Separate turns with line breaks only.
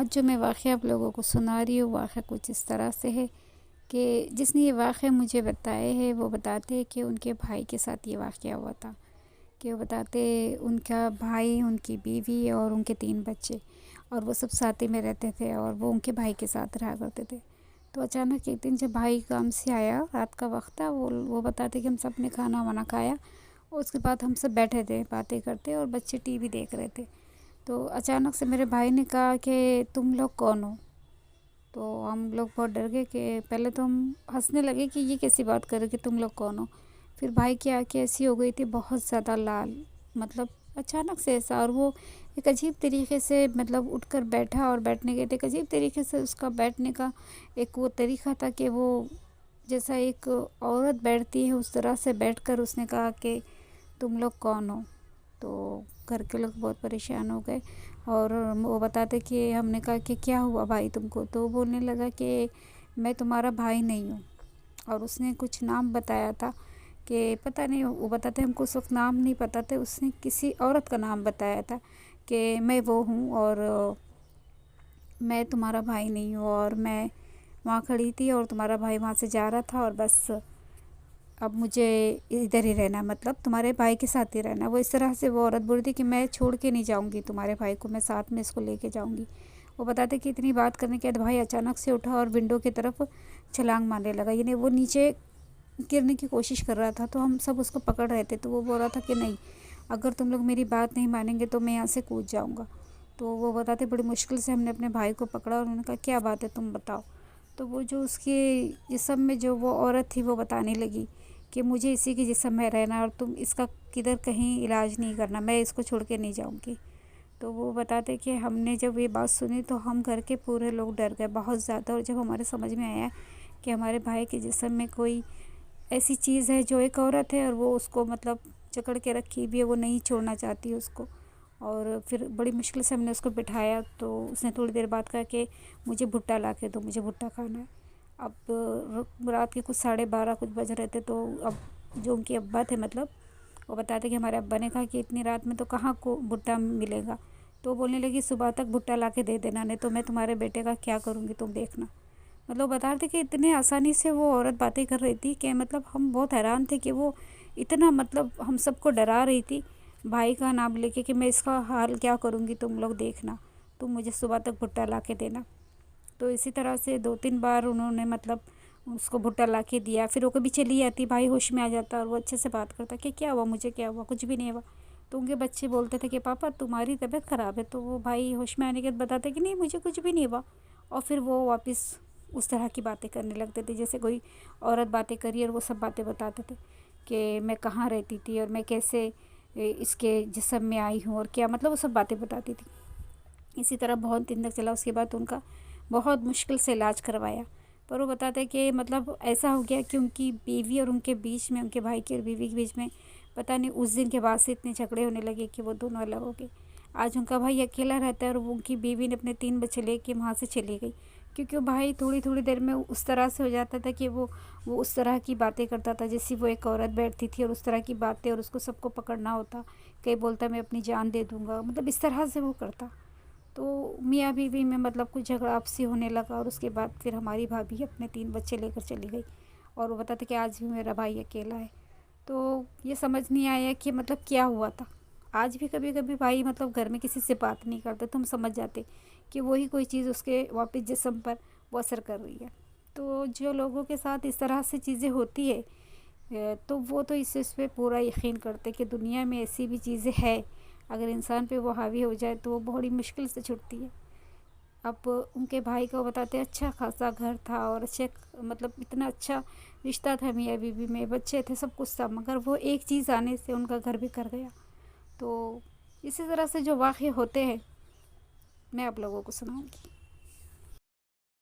आज जो मैं वाक़या आप लोगों को सुना रही हूँ, वाक़या कुछ इस तरह से है कि जिसने ये वाक़या मुझे बताए है वो बताते हैं कि उनके भाई के साथ ये वाक़या हुआ था। कि वो बताते उनका भाई, उनकी बीवी और उनके 3 बच्चे, और वो सब साथ ही में रहते थे और वो उनके भाई के साथ रहा करते थे। तो अचानक एक दिन जब भाई काम से आया, रात का वक़्त था, वो बताते कि हम सब ने खाना-वाना खाया और उसके बाद हम सब बैठे थे बातें करते और बच्चे टीवी देख रहे थे। तो अचानक से मेरे भाई ने कहा कि तुम लोग कौन हो? तो हम लोग बहुत डर गए कि पहले तो हम हंसने लगे कि ये कैसी बात कर रहे कि तुम लोग कौन हो। फिर भाई की आंखें ऐसी हो गई थी, बहुत ज़्यादा लाल, मतलब अचानक से ऐसा। और वो एक अजीब तरीके से मतलब उठकर बैठा और बैठने गए थे, एक अजीब तरीके से उसका बैठने का एक वो तरीका था कि वो जैसा एक औरत बैठती है उस तरह से बैठकर उसने कहा कि तुम लोग कौन हो? तो घर के लोग बहुत परेशान हो गए और वो बताते कि हमने कहा कि क्या हुआ भाई तुमको? तो वो बोलने लगा कि मैं तुम्हारा भाई नहीं हूँ। और उसने कुछ नाम बताया था कि पता नहीं, वो बताते हमको उस वक्त नाम नहीं पता थे, उसने किसी औरत का नाम बताया था कि मैं वो हूँ और मैं तुम्हारा भाई नहीं हूँ। और मैं वहाँ खड़ी थी और तुम्हारा भाई वहाँ से जा रहा था और बस अब मुझे इधर ही रहना, मतलब तुम्हारे भाई के साथ ही रहना। वो इस तरह से वो औरत बोल रही थी कि मैं छोड़ के नहीं जाऊंगी तुम्हारे भाई को, मैं साथ में इसको लेके जाऊंगी। वो बताते कि इतनी बात करने के बाद भाई अचानक से उठा और विंडो की तरफ छलांग मारने लगा, यानी वो नीचे गिरने की कोशिश कर रहा था। तो हम सब उसको पकड़ रहे थे, तो वो बोल रहा था कि नहीं, अगर तुम लोग मेरी बात नहीं मानेंगे तो मैं यहाँ से कूद जाऊँगा। तो वो बताते बड़ी मुश्किल से हमने अपने भाई को पकड़ा और उन्होंने कहा क्या बात है तुम बताओ। तो वो जो उसके जिस्म में जो वो औरत थी वो बताने लगी कि मुझे इसी के जिस्म में रहना और तुम इसका किधर कहीं इलाज नहीं करना, मैं इसको छोड़ के नहीं जाऊंगी। तो वो बताते कि हमने जब ये बात सुनी तो हम घर के पूरे लोग डर गए बहुत ज़्यादा। और जब हमारे समझ में आया कि हमारे भाई के जिस्म में कोई ऐसी चीज़ है जो एक औरत है और वो उसको मतलब जकड़ के रखी भी है, वो नहीं छोड़ना चाहती उसको। और फिर बड़ी मुश्किल से हमने उसको बिठाया तो उसने थोड़ी देर बाद कहा कि मुझे भुट्टा ला के दो, मुझे भुट्टा खाना है। अब रात के कुछ 12:30 कुछ बज रहे थे। तो अब जो उनके अब्बा थे, मतलब वो बताते कि हमारे अब्बा ने कहा कि इतनी रात में तो कहाँ को भुट्टा मिलेगा। तो बोलने लगी सुबह तक भुट्टा ला के दे देना, नहीं तो मैं तुम्हारे बेटे का क्या करूँगी तुम देखना। मतलब बता रहे थे कि इतने आसानी से वो औरत बातें कर रही थी कि मतलब हम बहुत हैरान थे कि वो इतना मतलब हम सबको डरा रही थी भाई का नाम लेके कि मैं इसका हाल क्या करूँगी तुम लोग देखना, तुम मुझे सुबह तक भुट्टा ला के देना। तो इसी तरह से 2-3 बार उन्होंने मतलब उसको भुट्टा ला के दिया। फिर वो कभी चली जाती, भाई होश में आ जाता और वो अच्छे से बात करता कि क्या हुआ, मुझे क्या हुआ, कुछ भी नहीं हुआ। तो उनके बच्चे बोलते थे कि पापा तुम्हारी तबीयत ख़राब है। तो वो भाई होश में आने के बाद बताते कि नहीं मुझे कुछ भी नहीं हुआ। और फिर वो वापस उस तरह की बातें करने लगते थे जैसे कोई औरत बातें करी, और वो सब बातें बताते थे कि मैं कहाँ रहती थी और मैं कैसे इसके जिस्म में आई हूँ और क्या, मतलब वो सब बातें बताती थी। इसी तरह बहुत दिन तक चला। उसके बाद उनका बहुत मुश्किल से इलाज करवाया, पर वो बताते हैं कि मतलब ऐसा हो गया कि उनकी बीवी और उनके बीच में, उनके भाई की और बीवी के बीच में पता नहीं उस दिन के बाद से इतने झगड़े होने लगे कि वो दोनों अलग हो गए। आज उनका भाई अकेला रहता है और वो उनकी बीवी ने अपने 3 बच्चे लेके वहाँ से चली गई, क्योंकि वो भाई थोड़ी थोड़ी देर में उस तरह से हो जाता था कि वो उस तरह की बातें करता था जैसे वो एक औरत बैठती थी और उस तरह की बातें, और उसको सबको पकड़ना होता। कहीं बोलता मैं अपनी जान दे दूँगा, मतलब इस तरह से वो करता। तो मियाँ बीवी में मतलब कुछ झगड़ा आपसी होने लगा और उसके बाद फिर हमारी भाभी अपने 3 बच्चे लेकर चली गई। और वो बताते कि आज भी मेरा भाई अकेला है। तो ये समझ नहीं आया कि मतलब क्या हुआ था। आज भी कभी कभी भाई मतलब घर में किसी से बात नहीं करते तो हम समझ जाते कि वही कोई चीज़ उसके वापस जिस्म पर वो असर कर रही है। तो जो लोगों के साथ इस तरह से चीज़ें होती है तो वो तो इस पे पूरा यकीन करते कि दुनिया में ऐसी भी चीज़ें हैं, अगर इंसान पे वो हावी हो जाए तो वो बड़ी मुश्किल से छूटती है। अब उनके भाई को बताते अच्छा खासा घर था और अच्छे मतलब इतना अच्छा रिश्ता था मियाँ बीवी में, बच्चे थे, सब कुछ था, मगर वो एक चीज़ आने से उनका घर भी कर गया। तो इसी तरह से जो वाक़ये होते हैं मैं आप लोगों को सुनाऊंगी।